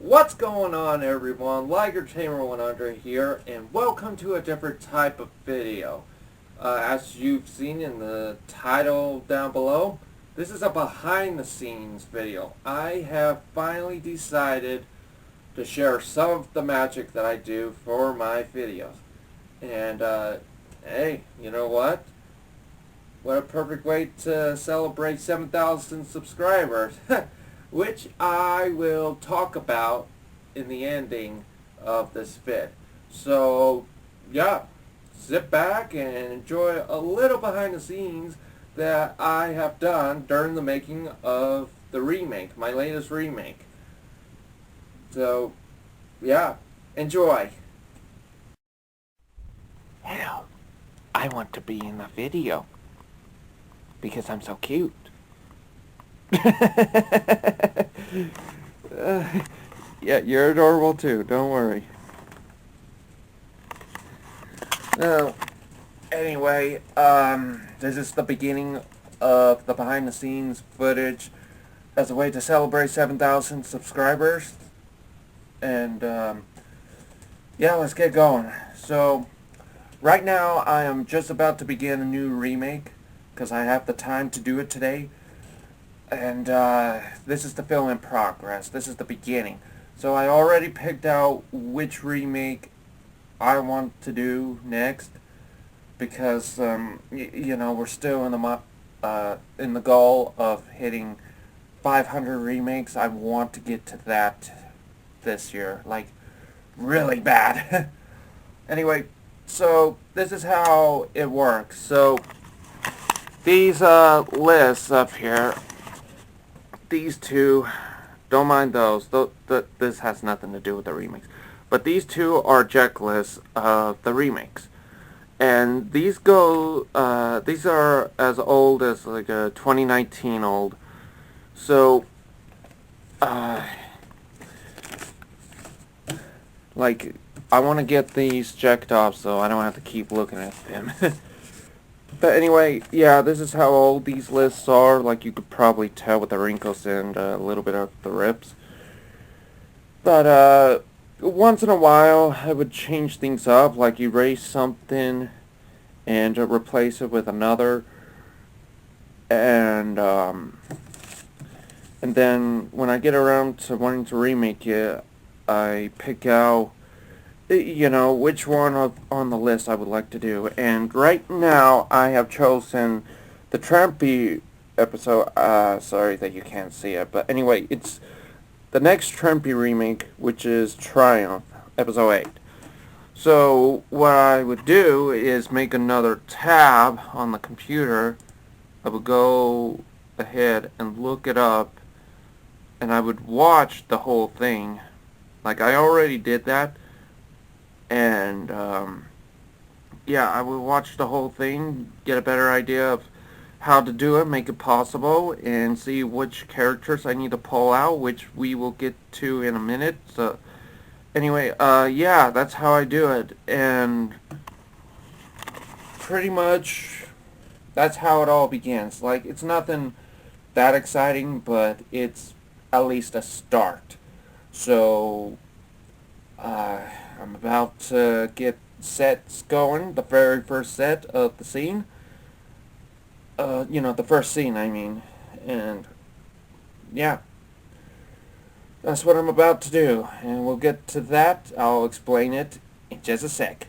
What's going on, everyone? Ligertamer100 here, and welcome to a different type of video. As you've seen in the title down below, this is a behind the scenes video. I have finally decided to share some of the magic that I do for my videos. And hey, you know what? What a perfect way to celebrate 7,000 subscribers, which I will talk about in the ending of this vid. So, yeah, sit back and enjoy a little behind the scenes that I have done during the making of the remake, my latest remake. So, yeah, enjoy. Hello, I want to be in the video because I'm so cute. Yeah, you're adorable too, don't worry. Now, anyway, this is the beginning of the behind the scenes footage as a way to celebrate 7,000 subscribers. And, yeah, let's get going. So, right now I am just about to begin a new remake because I have the time to do it today. And, this is the film in progress. This is the beginning. So I already picked out which remake I want to do next because you know, we're still in the goal of hitting 500 remakes. I want to get to that this year, like really bad. Anyway, so this is how it works. So these lists up here, these two, don't mind those. This has nothing to do with the remakes. But these two are checklists of the remakes. And these are as old as like a 2019 old. So, like, I want to get these checked off so I don't have to keep looking at them. But anyway, yeah, this is how old these lists are. Like, you could probably tell with the wrinkles and a little bit of the rips. But, once in a while, I would change things up, like erase something and replace it with another. And then when I get around to wanting to remake it, I pick out, you know, which one on the list I would like to do. And right now, I have chosen the Trampy episode. Sorry that you can't see it, but anyway, it's the next Trampy remake, which is Triumph, episode 8. So what I would do is make another tab on the computer. I would go ahead and look it up, and I would watch the whole thing. Like, I already did that, and yeah, I would watch the whole thing, get a better idea of how to do it, make it possible, and see which characters I need to pull out, which we will get to in a minute. So anyway, yeah, that's how I do it, and pretty much that's how it all begins. Like, it's nothing that exciting, but it's at least a start. So, I'm about to get sets going, the very first set of the scene. You know, the first scene, I mean. And, yeah. That's what I'm about to do. And we'll get to that. I'll explain it in just a sec.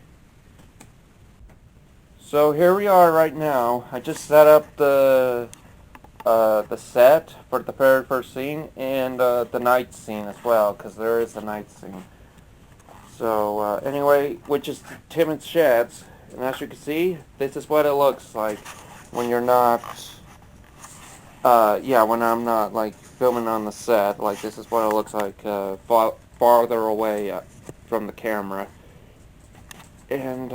So here we are right now. I just set up the set for the very first scene and the night scene as well, because there is a night scene. So anyway, which is Timothy's Sheds, and as you can see, this is what it looks like when you're not, yeah, when I'm not like filming on the set. Like, this is what it looks like farther away from the camera. And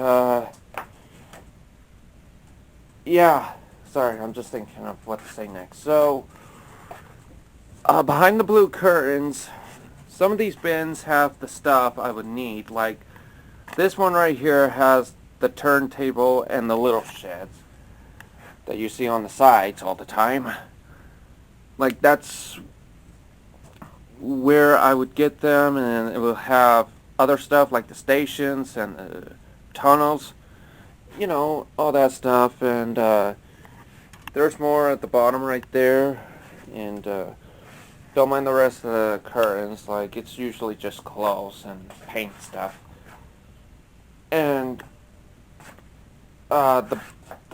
yeah, sorry, I'm just thinking of what to say next. So, behind the blue curtains, some of these bins have the stuff I would need. Like, this one right here has the turntable and the little sheds that you see on the sides all the time. Like, that's where I would get them, and it will have other stuff like the stations and the tunnels, you know, all that stuff. And there's more at the bottom right there, and don't mind the rest of the curtains. Like, it's usually just clothes and paint stuff. And the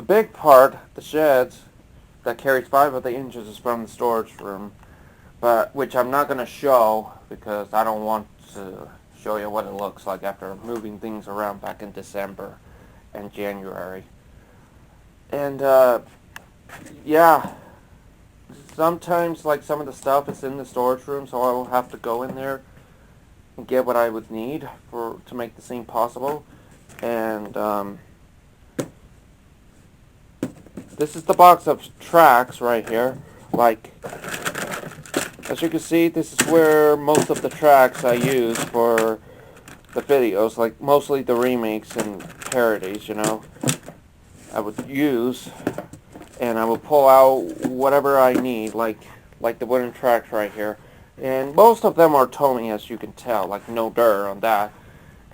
big part, the sheds that carries 5 of the inches, is from the storage room, but which I'm not going to show because I don't want to show you what it looks like after moving things around back in December and January. And yeah, sometimes like some of the stuff is in the storage room, so I will have to go in there and get what I would need to make the scene possible. And this is the box of tracks right here. Like, as you can see, this is where most of the tracks I use for the videos, like mostly the remakes and parodies, you know, I would use, and I will pull out whatever I need, like the wooden tracks right here. And most of them are Tony, as you can tell, like no dirt on that.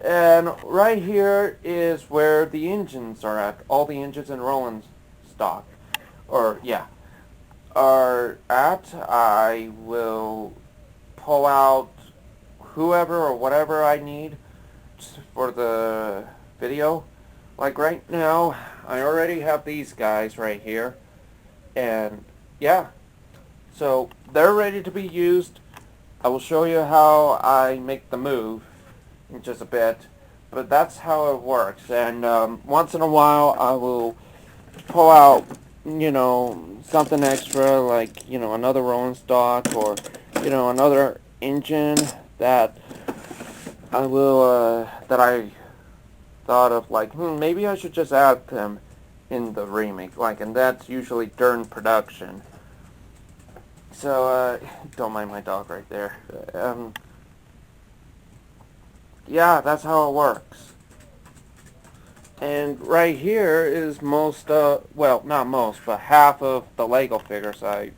And right here is where the engines are at. All the engines in rolling stock, or yeah, are at. I will pull out whoever or whatever I need for the video. Like right now, I already have these guys right here, and yeah, so they're ready to be used. I will show you how I make the move in just a bit, but that's how it works. And once in a while, I will pull out, you know, something extra, like, you know, another rolling stock, or, you know, another engine that that I thought of, like, maybe I should just add them in the remake, like, and that's usually during production. So, don't mind my dog right there. Yeah, that's how it works. And right here is most, well, not most, but half of the Lego figures I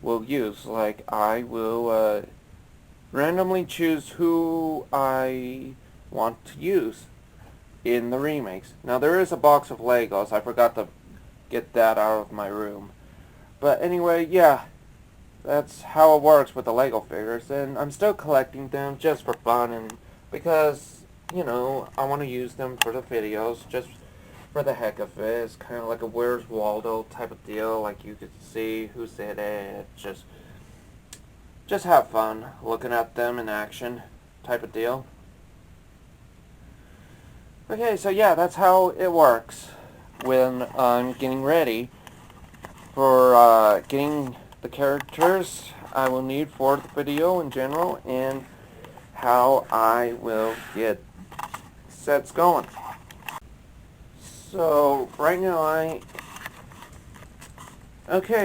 will use. Like, I will, randomly choose who I want to use in the remakes. Now, there is a box of Legos. I forgot to get that out of my room. But anyway, yeah, that's how it works with the Lego figures. And I'm still collecting them just for fun, and because, you know, I want to use them for the videos, just for the heck of it. It's kind of like a Where's Waldo type of deal. Like, you could see who said it. Just have fun looking at them in action type of deal. Okay, so yeah, that's how it works when I'm getting ready for getting the characters I will need for the video in general, and how I will get sets going. So right now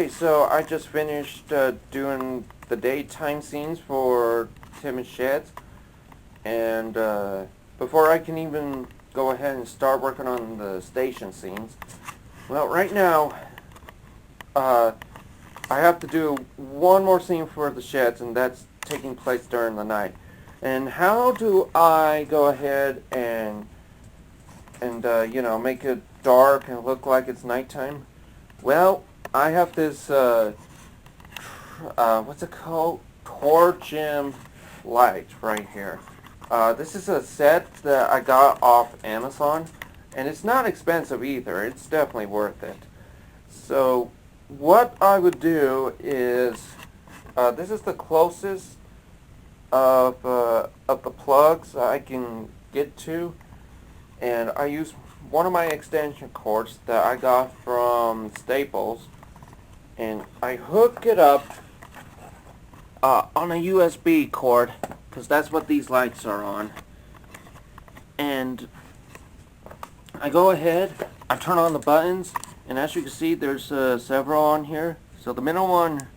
so I just finished doing the daytime scenes for Tim and Sheds, and before I can even go ahead and start working on the station scenes, well, right now I have to do one more scene for the Sheds, and that's taking place during the night. And how do I go ahead and you know, make it dark and look like it's nighttime? Well, I have this what's it called? Torgem light right here. This is a set that I got off Amazon, and it's not expensive either. It's definitely worth it. So what I would do is, this is the closest of the plugs I can get to, and I use one of my extension cords that I got from Staples, and I hook it up on a USB cord, because that's what these lights are on. And I go ahead, I turn on the buttons, and as you can see, there's several on here. So the middle one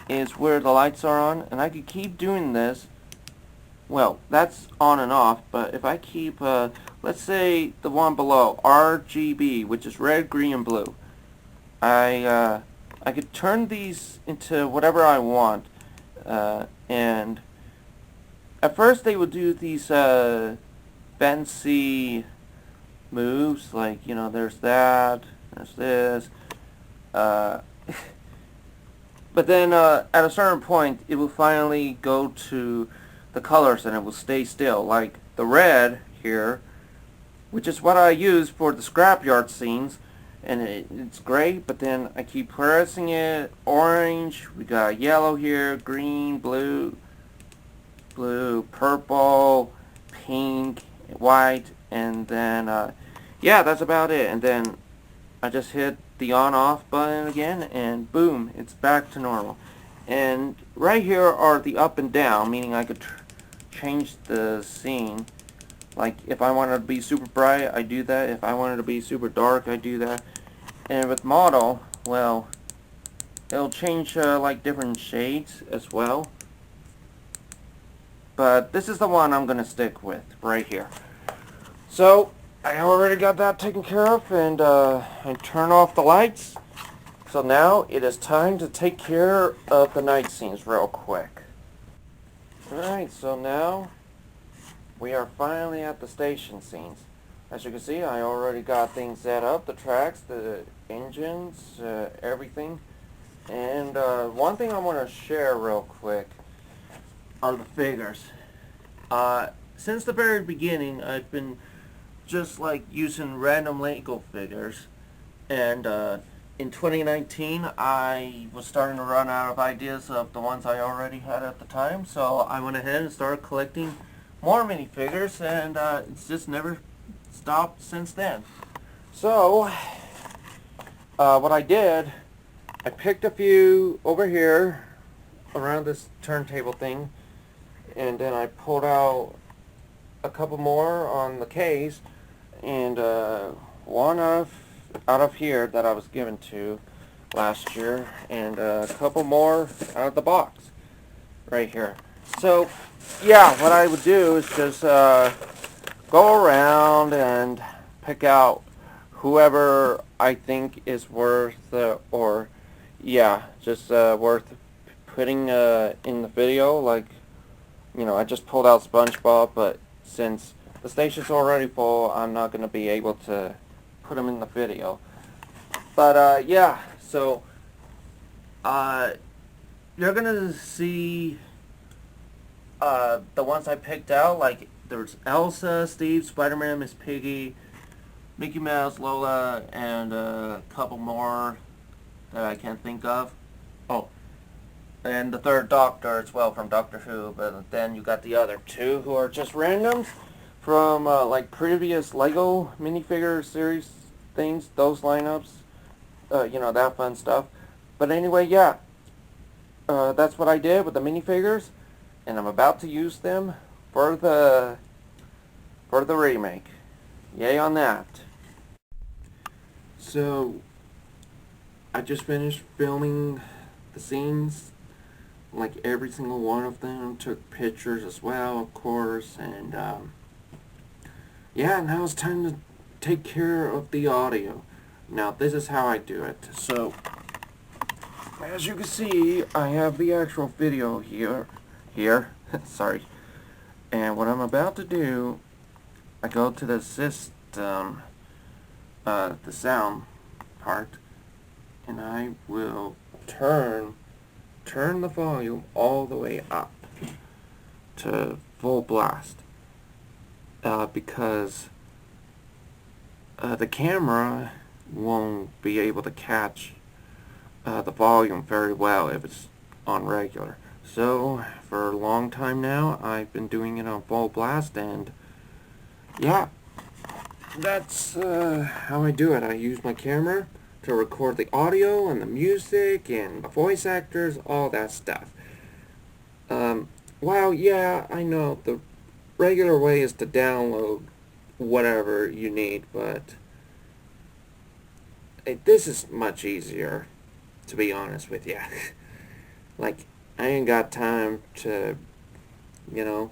is where the lights are on, and I could keep doing this. Well, that's on and off, but if I keep, let's say the one below, RGB, which is red, green, and blue, I could turn these into whatever I want, and at first they would do these fancy moves, like, you know, there's that, there's this, uh, but then at a certain point it will finally go to the colors and it will stay still, like the red here, which is what I use for the scrapyard scenes, and it's great, but then I keep pressing it. Orange, we got yellow here, green, blue, purple, pink, white, and then yeah, that's about it. And then I just hit the on-off button again, and boom, it's back to normal. And right here are the up and down, meaning I could change the scene. Like, if I wanted to be super bright, I do that. If I wanted to be super dark, I do that. And with model, well, it'll change like different shades as well. But this is the one I'm going to stick with right here. So, I already got that taken care of, and I turn off the lights. So now it is time to take care of the night scenes real quick. Alright, so now we are finally at the station scenes. As you can see, I already got things set up, the tracks, the engines, everything. And one thing I want to share real quick are the figures. Since the very beginning, I've been just like using random Lego figures. And in 2019, I was starting to run out of ideas of the ones I already had at the time. So I went ahead and started collecting more minifigures, and it's just never stopped since then. So, what I did, I picked a few over here around this turntable thing, and then I pulled out a couple more on the case, and one out of here that I was given to last year, and a couple more out of the box right here. So, yeah, what I would do is just go around and pick out whoever I think is worth, worth putting in the video. Like, you know, I just pulled out SpongeBob, but since the station's already full, I'm not going to be able to put him in the video. But, yeah, so, you're going to see the ones I picked out. Like, there's Elsa, Steve, Spider-Man, Miss Piggy, Mickey Mouse, Lola, and a couple more that I can't think of. Oh, and the third Doctor as well from Doctor Who, but then you got the other two who are just randoms from like previous Lego minifigure series things, those lineups, you know, that fun stuff. But anyway, yeah, that's what I did with the minifigures, and I'm about to use them for the remake. Yay on that. So, I just finished filming the scenes, like every single one of them, took pictures as well, of course, and yeah, now it's time to take care of the audio. Now, this is how I do it. So, as you can see, I have the actual video here, sorry, and what I'm about to do, I go to the system, the sound part, and I will turn the volume all the way up to full blast, because the camera won't be able to catch the volume very well if it's on regular. So for a long time now, I've been doing it on full blast, and yeah, that's how I do it. I use my camera to record the audio and the music and the voice actors, all that stuff. Well, yeah, I know the regular way is to download whatever you need, but this is much easier, to be honest with you. Like, I ain't got time to, you know,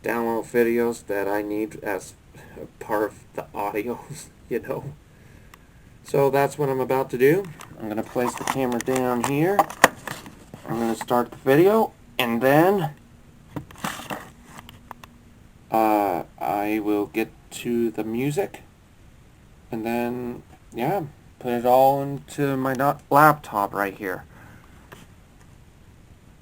download videos that I need as a part of the audios, you know. So that's what I'm about to do. I'm going to place the camera down here. I'm going to start the video, and then I will get to the music, and then, yeah, put it all into my laptop right here.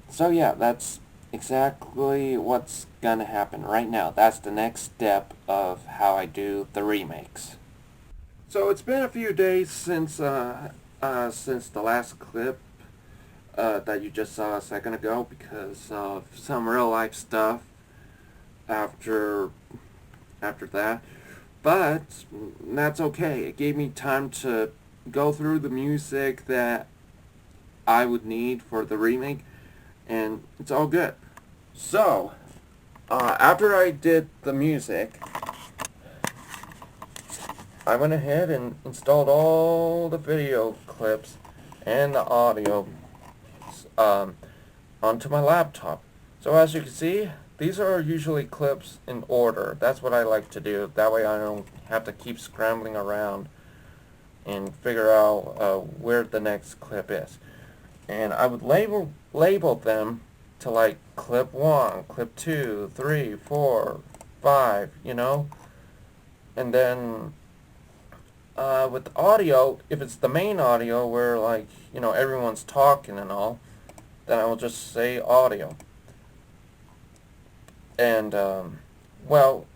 So yeah, that's exactly what's gonna happen right now. That's the next step of how I do the remakes. So it's been a few days since the last clip that you just saw a second ago because of some real life stuff after that. But that's okay. It gave me time to go through the music that I would need for the remake, and it's all good. So, after I did the music, I went ahead and installed all the video clips and the audio um, onto my laptop. So as you can see, these are usually clips in order. That's what I like to do. That way I don't have to keep scrambling around and figure out where the next clip is. And I would label them to like clip 1, clip 2, 3, 4, 5, you know? And then with audio, if it's the main audio where like, you know, everyone's talking and all, then I will just say audio. And, well,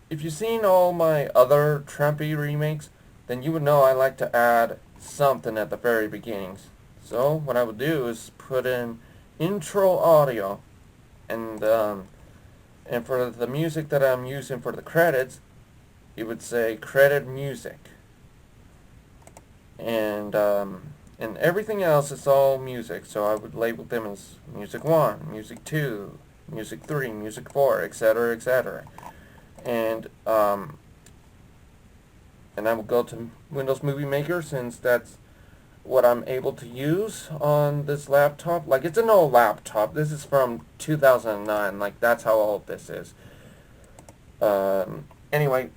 if you've seen all my other Trumpy remakes, then you would know I like to add something at the very beginnings. So what I would do is put in intro audio, and for the music that I'm using for the credits, you would say credit music. And everything else is all music, so I would label them as music 1, music 2, music 3, music 4, etc., etc. And I will go to Windows Movie Maker since that's what I'm able to use on this laptop. Like, it's an old laptop. This is from 2009. Like, that's how old this is. Anyway,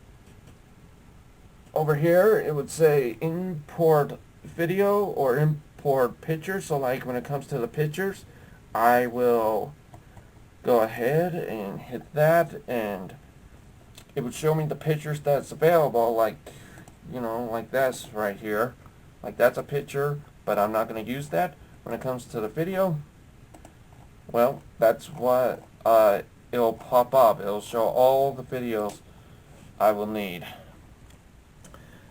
over here it would say import video or import picture. So like when it comes to the pictures, I will go ahead and hit that, and it would show me the pictures that's available, like, you know, like this right here. Like, that's a picture, but I'm not going to use that. When it comes to the video, well, that's what it'll pop up. It'll show all the videos I will need.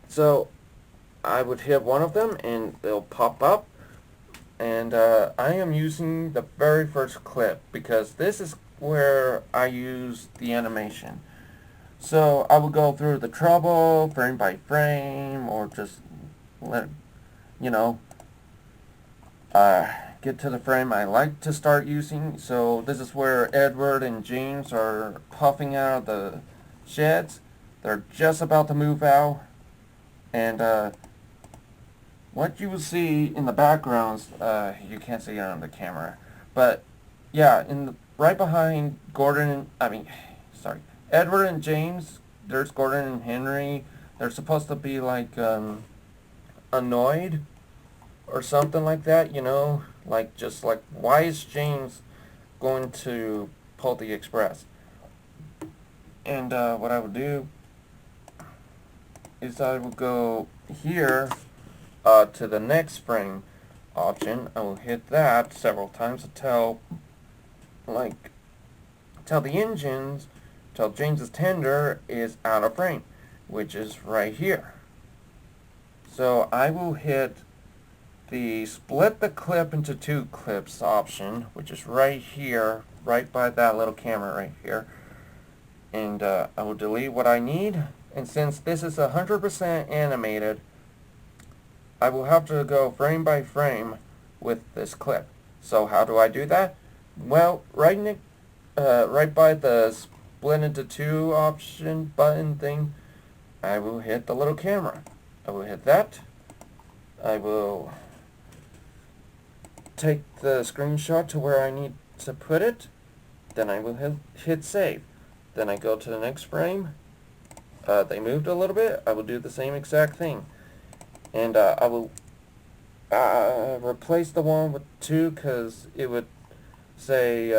So I would hit one of them and it'll pop up, and I am using the very first clip because this is where I use the animation. So I will go through the trouble frame by frame, or just let, you know, get to the frame I like to start using. So this is where Edward and James are puffing out of the sheds. They're just about to move out, and what you will see in the backgrounds, you can't see it on the camera, but yeah, right behind Edward and James, there's Gordon and Henry. They're supposed to be like annoyed or something like that, you know, like, just like, why is James going to pull the express? And what I would do is I would go here to the next frame option. I will hit that several times to tell James's tender is out of frame, which is right here. So I will hit the split the clip into 2 clips option, which is right here, right by that little camera right here. And I will delete what I need. And since this is 100% animated, I will have to go frame by frame with this clip. So how do I do that? Well, right by the split into 2 option button thing, I will hit the little camera. I will hit that. I will take the screenshot to where I need to put it. Then I will hit save. Then I go to the next frame. They moved a little bit. I will do the same exact thing. And I will replace the one with 2 because it would say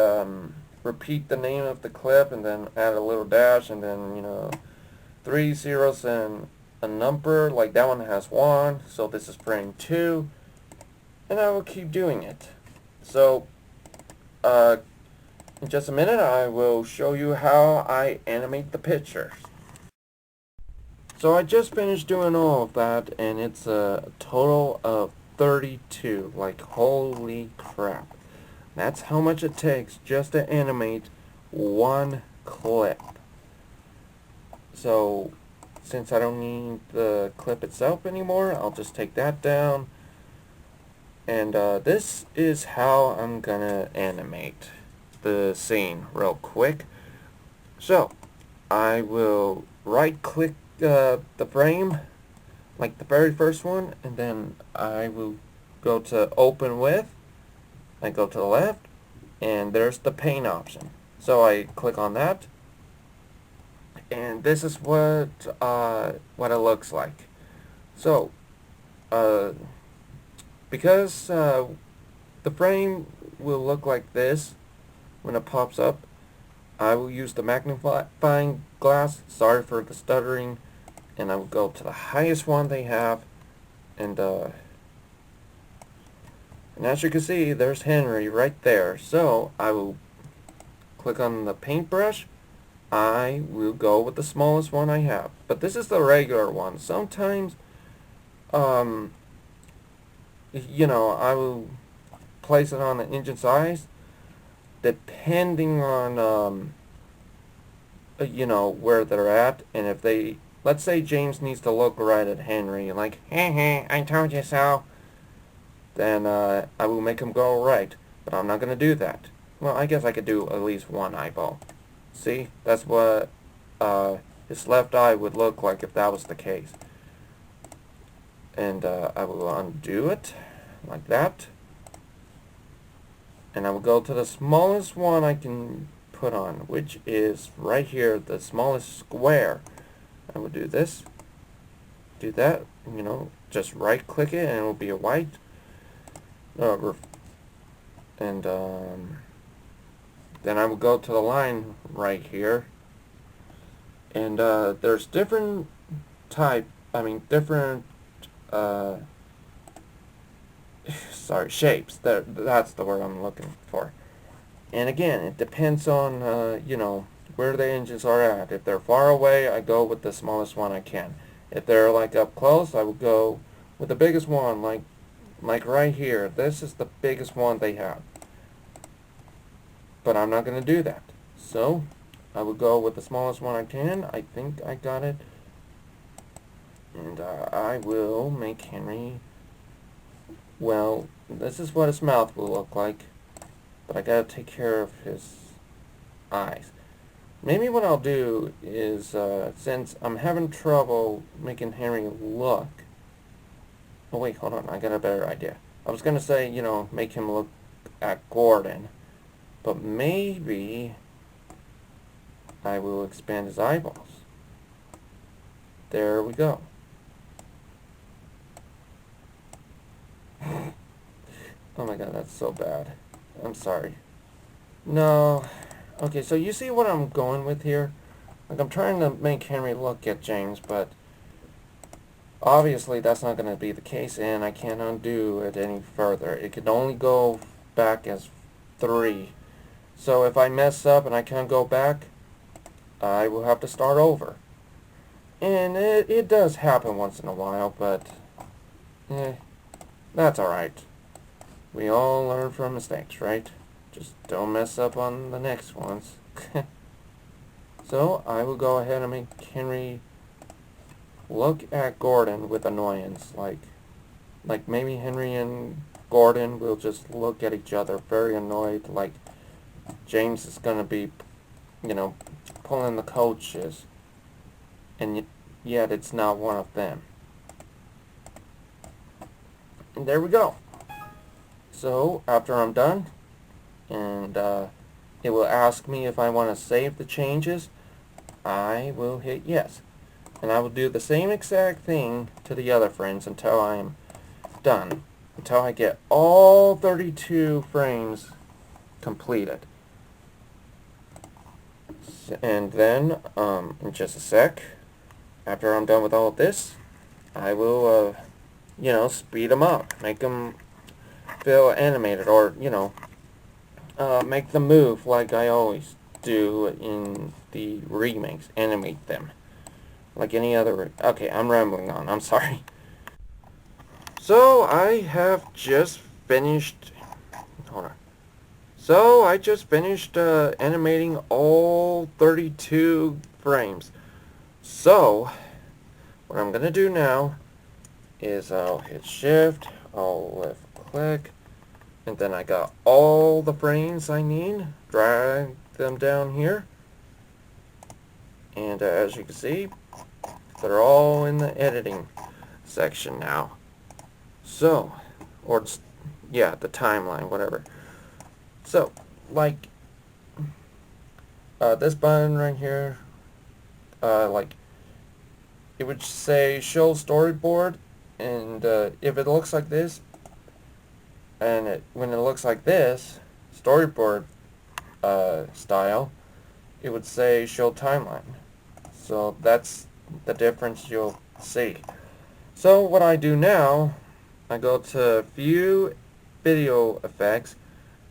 repeat the name of the clip and then add a little dash and then, 3 zeros and a number. Like that one has 1, so this is frame 2. And I will keep doing it. So, in just a minute I will show you how I animate the pictures. So I just finished doing all of that, and it's a total of 32. Like, holy crap. That's how much it takes just to animate one clip. So, since I don't need the clip itself anymore, I'll just take that down. And this is how I'm gonna animate the scene real quick. So, I will right click the frame, like the very first one, and then I will go to open with. I go to the left, and there's the paint option. So I click on that, and this is what it looks like. So, because the frame will look like this when it pops up, I will use the magnifying glass. Sorry for the stuttering. And I will go to the highest one they have, and as you can see, there's Henry right there. So I will click on the paintbrush. I will go with the smallest one I have, but this is the regular one. Sometimes, I will place it on the engine size, depending on where they're at, and if they, let's say James needs to look right at Henry, like, hey, I told you so, then I will make him go right. But I'm not going to do that. Well, I guess I could do at least one eyeball. See? That's what his left eye would look like if that was the case. And I will undo it, like that. And I will go to the smallest one I can put on, which is right here, the smallest square. I will do this, do that, just right click it and it will be a white, and then I will go to the line right here, and there's different shapes, that's the word I'm looking for. And again, it depends on, where the engines are at. If they're far away, I go with the smallest one I can. If they're like up close, I will go with the biggest one, like right here. This is the biggest one they have. But I'm not going to do that. So, I will go with the smallest one I can. I think I got it. And I will make Henry, well, this is what his mouth will look like. But I gotta take care of his eyes. Maybe what I'll do is, since I'm having trouble making Henry look... Oh wait, hold on, I got a better idea. I was gonna say, make him look at Gordon. But maybe I will expand his eyeballs. There we go. Oh my god, that's so bad. I'm sorry. No... Okay, so you see what I'm going with here? Like, I'm trying to make Henry look at James, but obviously that's not going to be the case, and I can't undo it any further. It can only go back as 3. So if I mess up and I can't go back, I will have to start over. And it does happen once in a while, but that's alright. We all learn from mistakes, right? Just don't mess up on the next ones. So I will go ahead and make Henry look at Gordon with annoyance. Like maybe Henry and Gordon will just look at each other very annoyed. Like James is going to be, pulling the coaches. And yet it's not one of them. And there we go. So after I'm done, and it will ask me if I want to save the changes, I will hit yes. And I will do the same exact thing to the other frames until I am done. Until I get all 32 frames completed. And then, in just a sec, after I'm done with all of this, I will, speed them up, make them feel animated, or, make them move like I always do in the remakes, animate them. Like any other, okay, I'm rambling on, I'm sorry. So, I have just finished, hold on. So, I just finished, animating all 32 frames. So, what I'm gonna do now is I'll hit shift, I'll left click, and then I got all the frames I need, drag them down here, and as you can see, they're all in the editing section now. So, or yeah, the timeline, whatever. So, like, this button right here, like, it would say show storyboard, and if it looks like this, and when it looks like this, storyboard style, it would say show timeline. So that's the difference you'll see. So what I do now, I go to view video effects,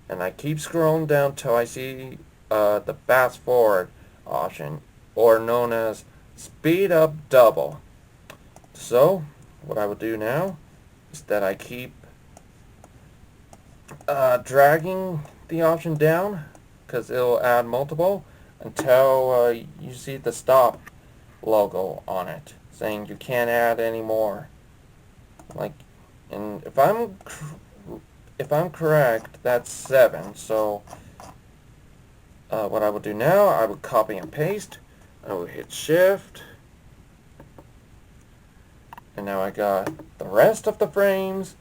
and I keep scrolling down till I see the fast forward option, or known as speed up double. So what I will do now is that I keep dragging the option down, because it'll add multiple, until you see the stop logo on it saying you can't add any more. Like, and if I'm correct, that's 7. So what I will do now, I will copy and paste. I will hit shift, and now I got the rest of the frames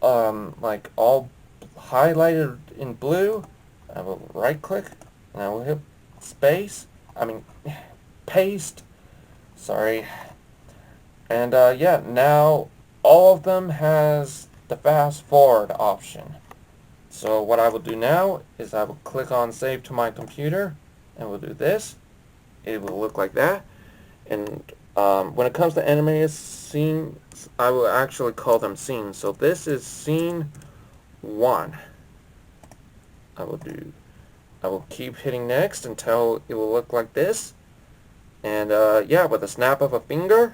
like all highlighted in blue. I will right click, and I will hit space, paste, sorry, and yeah, now all of them has the fast forward option. So what I will do now is I will click on save to my computer, and we'll do this. It will look like that. And when it comes to animated scenes, I will actually call them scenes. So this is scene 1. I will keep hitting next until it will look like this. And yeah, with a snap of a finger,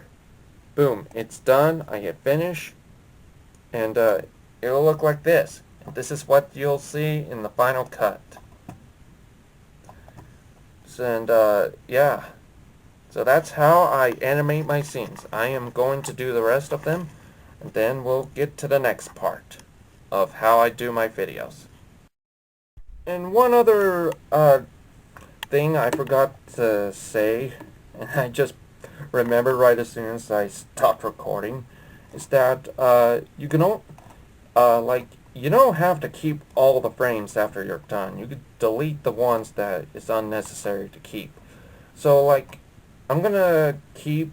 boom, it's done. I hit finish, and it'll look like this. And this is what you'll see in the final cut. And yeah, so that's how I animate my scenes. I am going to do the rest of them, and then we'll get to the next part of how I do my videos. And one other thing I forgot to say, and I just remembered right as soon as I stopped recording, is that you can you don't have to keep all the frames after you're done. You could delete the ones that is unnecessary to keep. So like, I'm gonna keep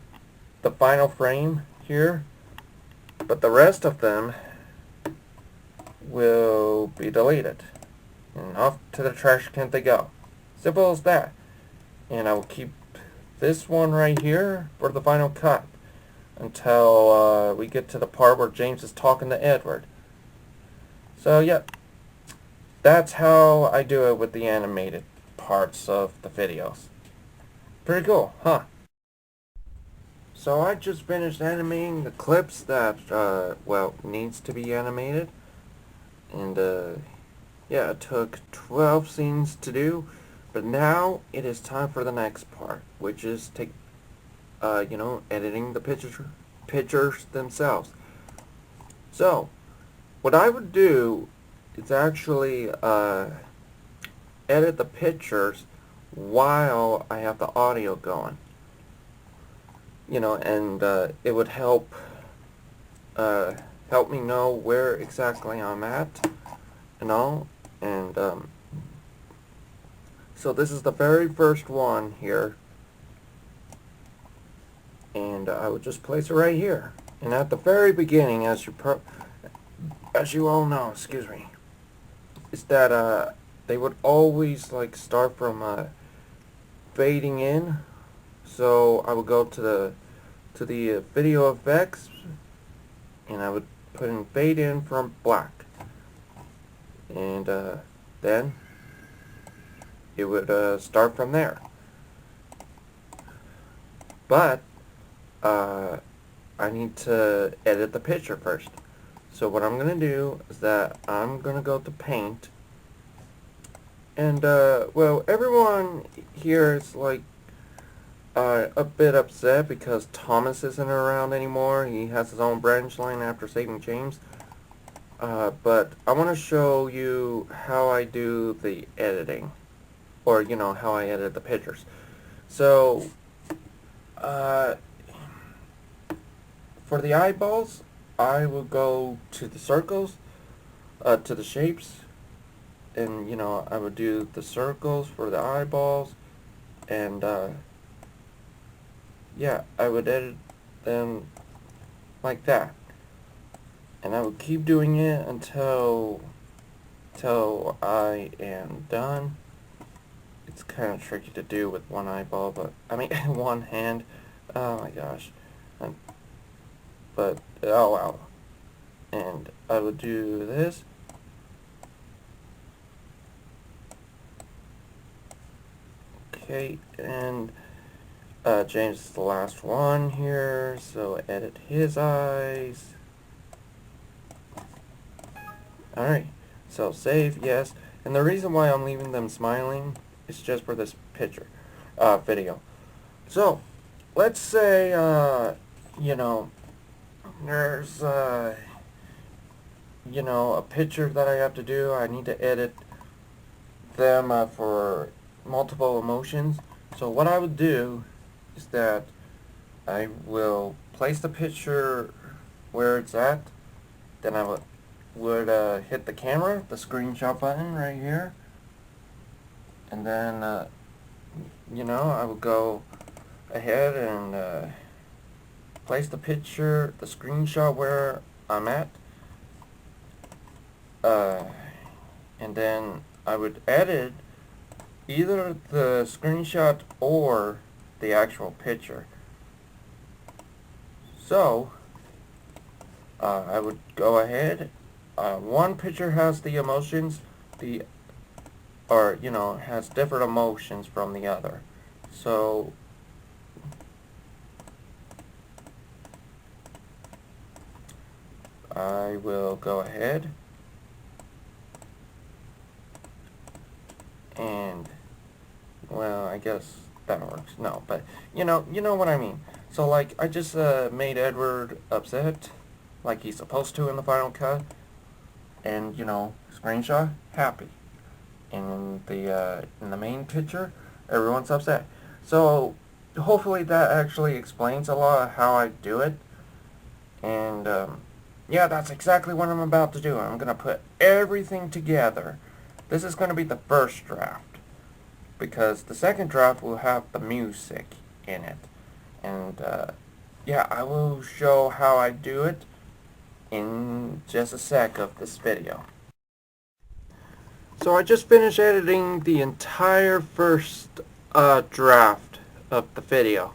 the final frame here, but the rest of them will be deleted. And off to the trash can they go. Simple as that. And I will keep this one right here for the final cut until we get to the part where James is talking to Edward. So yeah, that's how I do it with the animated parts of the videos. Pretty cool, huh? So I just finished animating the clips that, well, needs to be animated. And yeah, it took 12 scenes to do. But now it is time for the next part, which is editing the pictures themselves. So, what I would do is actually edit the pictures while I have the audio going. And it would help me know where exactly I'm at and all. And so this is the very first one here, and I would just place it right here. And at the very beginning, as you all know, excuse me, is that they would always like start from fading in. So I would go to the video effects, and I would put in fade in from black, and then it would start from there. But I need to edit the picture first. So what I'm gonna do is that I'm gonna go to paint, and well, everyone here is like a bit upset because Thomas isn't around anymore. He has his own branch line after saving James. But I want to show you how I do the editing, or you know, how I edit the pictures. So for the eyeballs, I will go to the circles, to the shapes, and you know, I would do the circles for the eyeballs, and yeah, I would edit them like that, and I would keep doing it until I am done. It's kind of tricky to do with one eyeball, but I mean one hand. Oh my gosh. But oh wow. And I would do this. Okay, and James is the last one here, so edit his eyes. Alright, so save, yes. And the reason why I'm leaving them smiling is just for this picture, video. So, let's say, you know, there's, you know, a picture that I have to do. I need to edit them for multiple emotions. So what I would do is that I will place the picture where it's at. Then I would hit the camera, the screenshot button right here, and then you know, I would go ahead and place the picture, the screenshot where I'm at, and then I would edit either the screenshot or the actual picture. So I would go ahead. One picture has the emotions, or you know, has different emotions from the other. So I will go ahead and, well, I guess that works. No, but you know what I mean. So like, I just made Edward upset, like he's supposed to in the final cut, and you know, screenshot happy. In the main picture, everyone's upset. So hopefully that actually explains a lot of how I do it. And yeah, that's exactly what I'm about to do. I'm gonna put everything together. This is gonna be the first draft, because the second draft will have the music in it. And yeah, I will show how I do it in just a sec of this video. So I just finished editing the entire first draft of the video,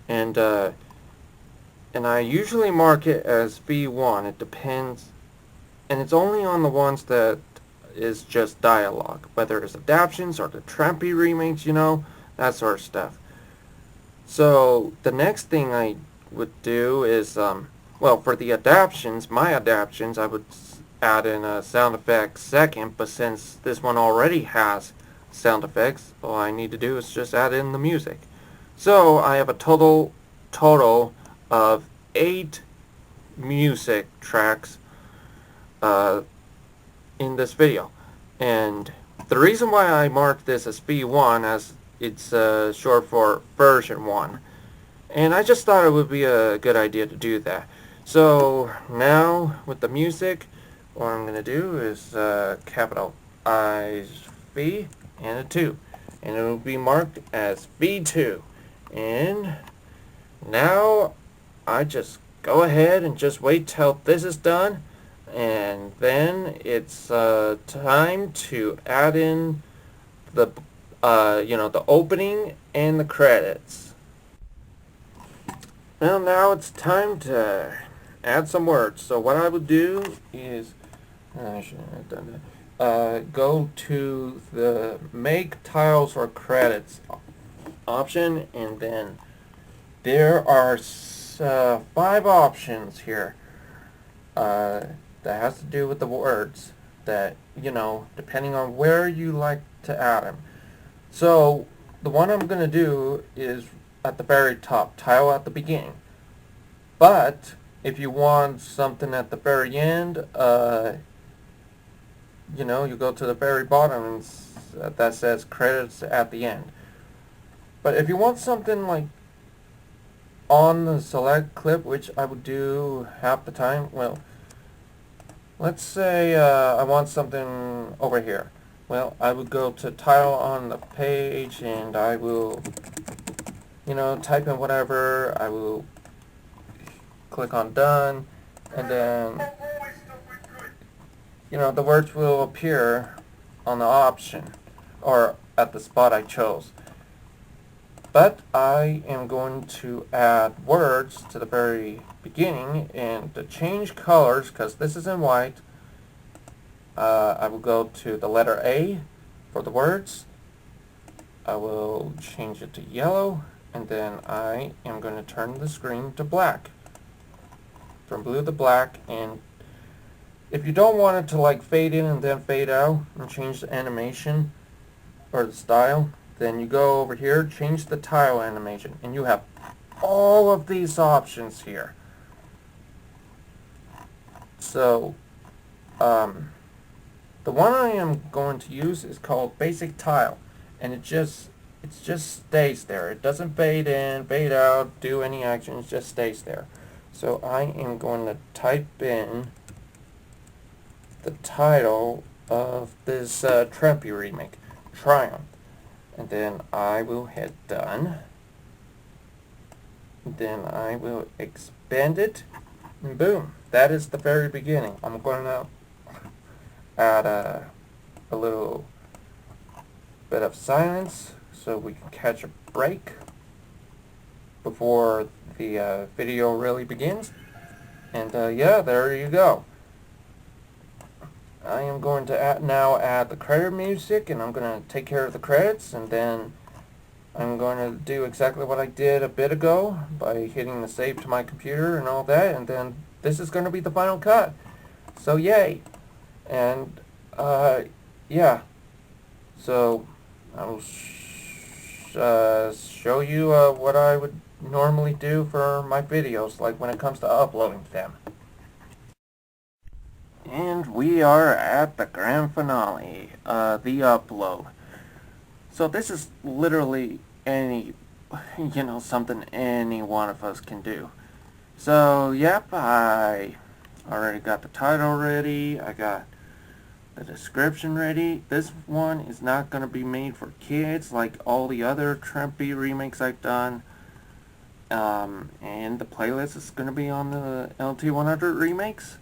and I usually mark it as V1. It depends, and it's only on the ones that is just dialogue, whether it's adaptions or the trampy remakes, you know, that sort of stuff. So the next thing I would do is, well, for the adaptions, my adaptions, I would add in a sound effect second, but since this one already has sound effects, all I need to do is just add in the music. So I have a total of 8 music tracks in this video. And the reason why I marked this as V1, as it's short for version 1, and I just thought it would be a good idea to do that. So now with the music, what I'm going to do is capital I V and a 2, and it will be marked as V2. And now I just go ahead and just wait till this is done, and then it's time to add in the the opening and the credits. Well, now it's time to add some words. So what I would do is, I shouldn't have done that. Go to the Make Tiles or Credits option, and then there are 5 options here that has to do with the words that, depending on where you like to add them. So the one I'm going to do is at the very top, tile at the beginning. But if you want something at the very end, you go to the very bottom and that says credits at the end. But if you want something like on the select clip, which I would do half the time, well, let's say I want something over here. Well, I would go to tile on the page and I will, type in whatever. I will click on done, and then, the words will appear on the option or at the spot I chose. But I am going to add words to the very beginning, and to change colors, because this is in white, I will go to the letter A for the words. I will change it to yellow, and then I am going to turn the screen to black. From blue to black, and if you don't want it to like fade in and then fade out and change the animation or the style, then you go over here, change the tile animation, and you have all of these options here. So the one I am going to use is called Basic Tile, and it just stays there. It doesn't fade in, fade out, do any action. It just stays there. So I am going to type in the title of this Trumpy remake, Triumph, and then I will hit done. Then I will expand it, and boom, that is the very beginning. I'm going to add a little bit of silence so we can catch a break before the video really begins. And yeah, there you go. I am going to now add the credit music, and I'm going to take care of the credits, and then I'm going to do exactly what I did a bit ago by hitting the save to my computer and all that, and then this is going to be the final cut. So yay. And yeah, so I'll show you what I would normally do for my videos, like when it comes to uploading them. And we are at the grand finale, the upload. So this is literally something any one of us can do. So yep, I already got the title ready, I got the description ready. This one is not going to be made for kids like all the other Trumpy remakes I've done. And the playlist is going to be on the LT100 Remakes.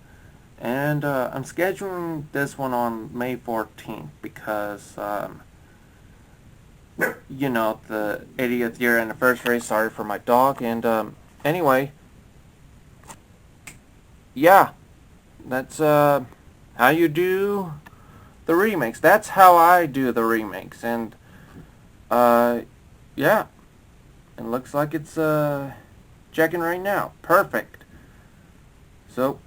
And I'm scheduling this one on May 14th because, the 80th year anniversary. Sorry for my dog. And anyway, yeah, that's how you do the remakes. That's how I do the remakes. And yeah, it looks like it's checking right now. Perfect. So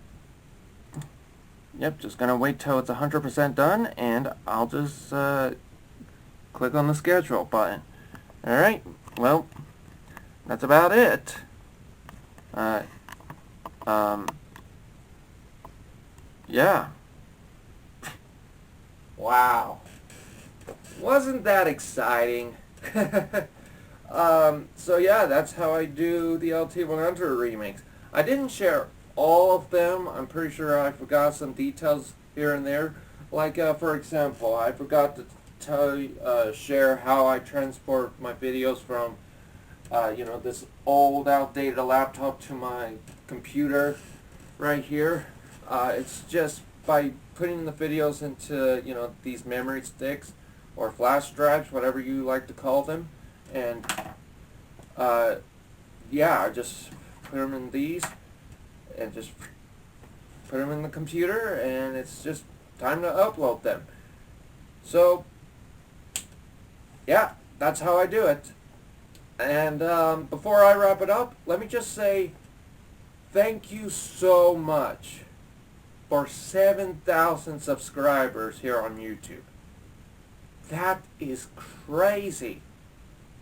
yep, just gonna wait till it's 100% done, and I'll just click on the schedule button. Alright, well, that's about it. Yeah. Wow. Wasn't that exciting? So yeah, that's how I do the LT100 remakes. I didn't share all of them. I'm pretty sure I forgot some details here and there. Like, for example, I forgot to share how I transport my videos from, this old, outdated laptop to my computer right here. It's just by putting the videos into, these memory sticks or flash drives, whatever you like to call them. And yeah, I just put them in these and just put them in the computer, and it's just time to upload them. So yeah, that's how I do it. And before I wrap it up, let me just say thank you so much for 7,000 subscribers here on YouTube. That is crazy.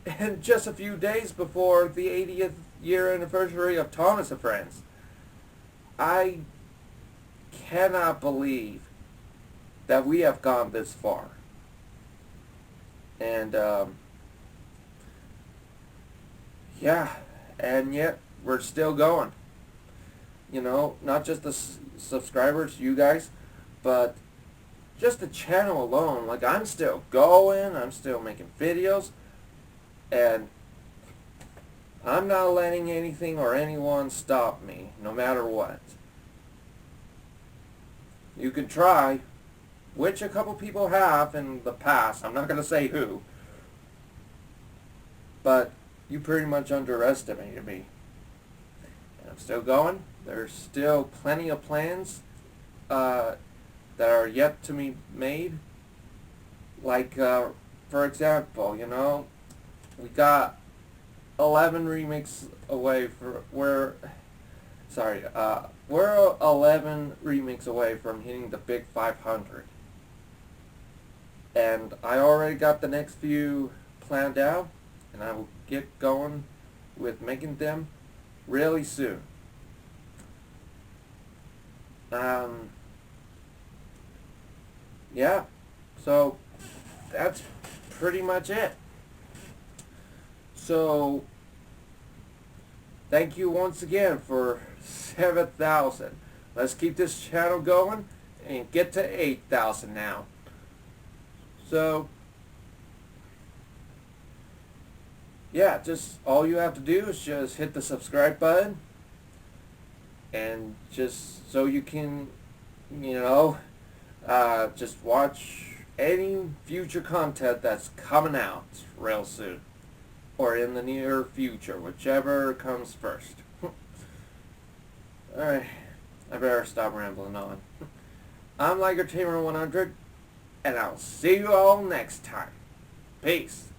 And just a few days before the 80th year anniversary of Thomas and Friends. I cannot believe that we have gone this far. And yeah, and yet we're still going. You know, not just the subscribers, you guys, but just the channel alone. Like, I'm still going, I'm still making videos, and I'm not letting anything or anyone stop me, no matter what. You can try, which a couple people have in the past. I'm not going to say who, but you pretty much underestimated me. And I'm still going. There's still plenty of plans that are yet to be made. Like, for example, you know, we got 11 remakes away we're 11 remakes away from hitting the big 500. And I already got the next few planned out, and I will get going with making them really soon. Yeah, so that's pretty much it. So thank you once again for 7,000. Let's keep this channel going and get to 8,000 now. So yeah, just all you have to do is just hit the subscribe button, and just so you can, you know, just watch any future content that's coming out real soon, or in the near future, whichever comes first. Alright, I better stop rambling on. I'm LT100, and I'll see you all next time. Peace.